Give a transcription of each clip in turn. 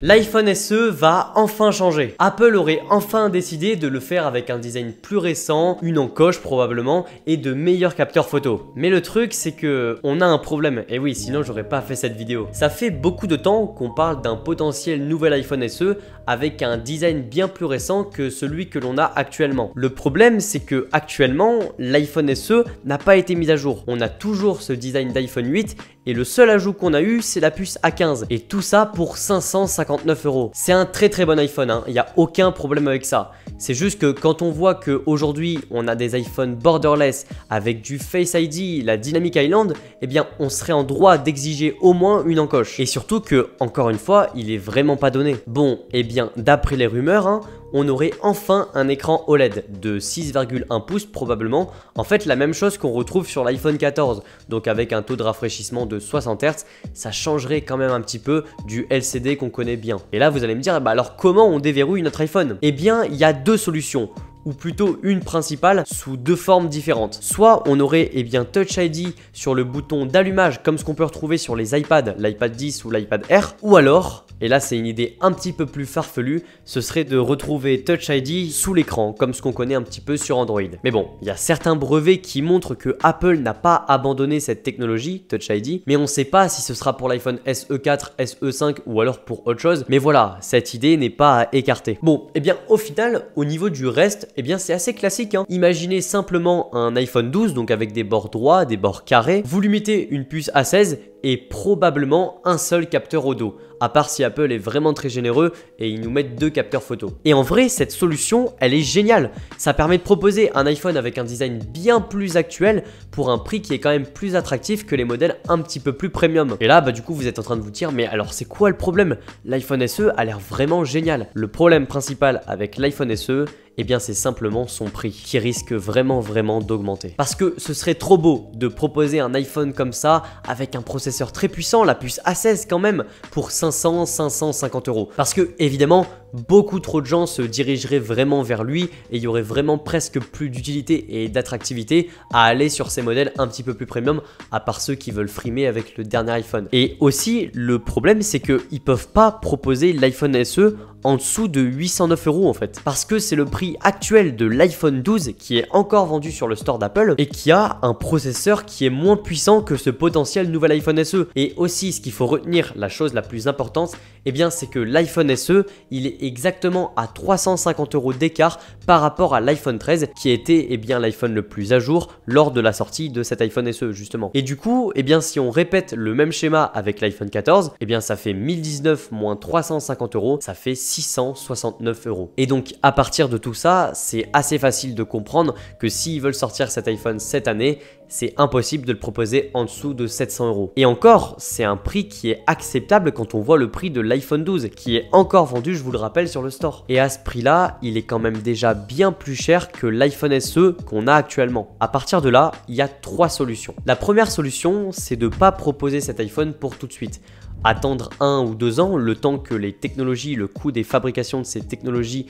L'iPhone SE va enfin changer. Apple aurait enfin décidé de le faire avec un design plus récent, une encoche probablement, et de meilleurs capteurs photo. Mais le truc c'est que on a un problème, et oui sinon j'aurais pas fait cette vidéo. Ça fait beaucoup de temps qu'on parle d'un potentiel nouvel iPhone SE avec un design bien plus récent que celui que l'on a actuellement. Le problème c'est que actuellement l'iPhone SE n'a pas été mis à jour. On a toujours ce design d'iPhone 8 et le seul ajout qu'on a eu c'est la puce A15 et tout ça pour 559 €. C'est un très bon iPhone, hein. Il n'y a aucun problème avec ça. C'est juste que quand on voit qu'aujourd'hui on a des iPhones borderless avec du Face ID, la Dynamic Island, eh bien on serait en droit d'exiger au moins une encoche. Et surtout que, encore une fois, il est vraiment pas donné. Bon, eh bien d'après les rumeurs, hein, on aurait enfin un écran OLED de 6,1 pouces probablement. En fait la même chose qu'on retrouve sur l'iPhone 14. Donc avec un taux de rafraîchissement de 60 Hz, ça changerait quand même un petit peu du LCD qu'on connaît bien. Et là vous allez me dire, bah alors comment on déverrouille notre iPhone? Eh bien il y a deux solutions, ou plutôt une principale sous deux formes différentes. Soit on aurait Touch ID sur le bouton d'allumage comme ce qu'on peut retrouver sur les iPads, l'iPad 10 ou l'iPad Air, ou alors, et là c'est une idée un petit peu plus farfelue, ce serait de retrouver Touch ID sous l'écran comme ce qu'on connaît un petit peu sur Android. Mais bon, il y a certains brevets qui montrent que Apple n'a pas abandonné cette technologie Touch ID, mais on ne sait pas si ce sera pour l'iPhone SE4, SE5 ou alors pour autre chose. Mais voilà, cette idée n'est pas à écarter. Bon, et bien au final, au niveau du reste, eh bien c'est assez classique, hein. Imaginez simplement un iPhone 12, donc avec des bords droits, des bords carrés. Vous lui mettez une puce A16 et probablement un seul capteur au dos, à part si Apple est vraiment très généreux et ils nous mettent deux capteurs photo. Et en vrai, cette solution, elle est géniale. Ça permet de proposer un iPhone avec un design bien plus actuel pour un prix qui est quand même plus attractif que les modèles un petit peu plus premium. Et là, bah du coup, vous êtes en train de vous dire, mais alors c'est quoi le problème? L'iPhone SE a l'air vraiment génial. Le problème principal avec l'iPhone SE, eh bien c'est simplement son prix qui risque vraiment d'augmenter. Parce que ce serait trop beau de proposer un iPhone comme ça avec un processeur très puissant, la puce A16 quand même, pour 550 €. Parce que évidemment, beaucoup trop de gens se dirigeraient vraiment vers lui et il y aurait vraiment presque plus d'utilité et d'attractivité à aller sur ces modèles un petit peu plus premium, à part ceux qui veulent frimer avec le dernier iPhone. Et aussi, le problème c'est qu'ils peuvent pas proposer l'iPhone SE en dessous de 809 € en fait. Parce que c'est le prix actuel de l'iPhone 12 qui est encore vendu sur le store d'Apple et qui a un processeur qui est moins puissant que ce potentiel nouvel iPhone SE. Et aussi, ce qu'il faut retenir, la chose la plus importante, eh bien c'est que l'iPhone SE, il est exactement à 350 € d'écart par rapport à l'iPhone 13 qui était l'iPhone le plus à jour lors de la sortie de cet iPhone SE justement. Et du coup, si on répète le même schéma avec l'iPhone 14, ça fait 1019 moins 350 €, ça fait 669 €. Et donc à partir de tout ça, c'est assez facile de comprendre que s'ils veulent sortir cet iPhone cette année, c'est impossible de le proposer en dessous de 700 €. Et encore, c'est un prix qui est acceptable quand on voit le prix de l'iPhone 12 qui est encore vendu, je vous le rappelle, sur le store. Et à ce prix-là, il est quand même déjà bien plus cher que l'iPhone SE qu'on a actuellement. À partir de là, il y a trois solutions. La première solution, c'est de ne pas proposer cet iPhone pour tout de suite. Attendre 1 ou 2 ans, le temps que les technologies, le coût des fabrications de ces technologies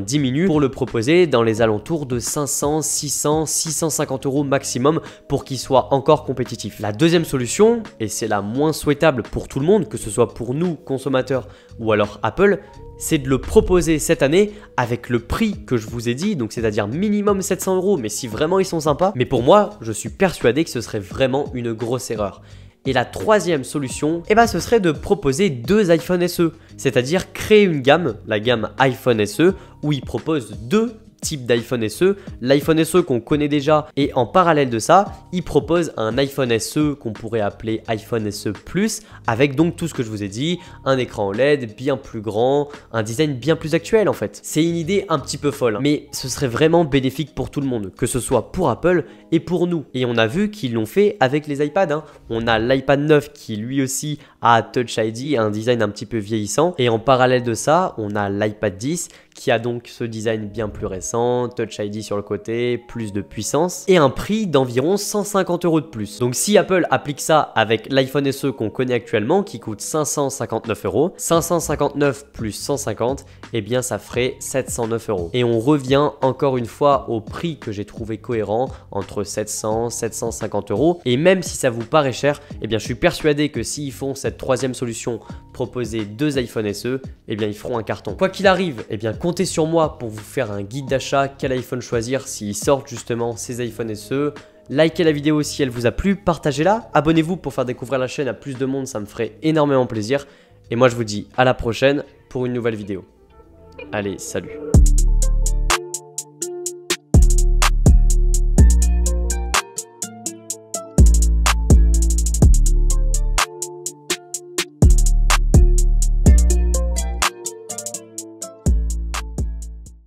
diminue pour le proposer dans les alentours de 500, 600, 650 € maximum pour qu'il soit encore compétitif. La deuxième solution, et c'est la moins souhaitable pour tout le monde, que ce soit pour nous consommateurs ou alors Apple, c'est de le proposer cette année avec le prix que je vous ai dit, donc c'est-à-dire minimum 700 €, mais si vraiment ils sont sympas. Mais pour moi, je suis persuadé que ce serait vraiment une grosse erreur. Et la troisième solution, ce serait de proposer deux iPhone SE, c'est-à-dire créer une gamme, la gamme iPhone SE, où ils proposent deux type d'iPhone SE, l'iPhone SE qu'on connaît déjà, et en parallèle de ça, il propose un iPhone SE qu'on pourrait appeler iPhone SE Plus, avec donc tout ce que je vous ai dit, un écran OLED bien plus grand, un design bien plus actuel en fait. C'est une idée un petit peu folle, mais ce serait vraiment bénéfique pour tout le monde, que ce soit pour Apple et pour nous. Et on a vu qu'ils l'ont fait avec les iPads, hein. On a l'iPad 9 qui lui aussi a Touch ID, un design un petit peu vieillissant, et en parallèle de ça, on a l'iPad 10 qui a donc ce design bien plus récent, Touch ID sur le côté, plus de puissance, et un prix d'environ 150 € de plus. Donc si Apple applique ça avec l'iPhone SE qu'on connaît actuellement, qui coûte 559 €, 559 plus 150, eh bien ça ferait 709 €. Et on revient encore une fois au prix que j'ai trouvé cohérent, entre 700 et 750 €. Et même si ça vous paraît cher, eh bien je suis persuadé que s'ils font cette troisième solution, proposer 2 iPhone SE, eh bien ils feront un carton. Quoi qu'il arrive, eh bien comptez sur moi pour vous faire un guide d'achat, quel iPhone choisir s'ils sortent justement ces iPhone SE. Likez la vidéo si elle vous a plu, partagez-la, abonnez-vous pour faire découvrir la chaîne à plus de monde, ça me ferait énormément plaisir. Et moi je vous dis à la prochaine pour une nouvelle vidéo. Allez, salut!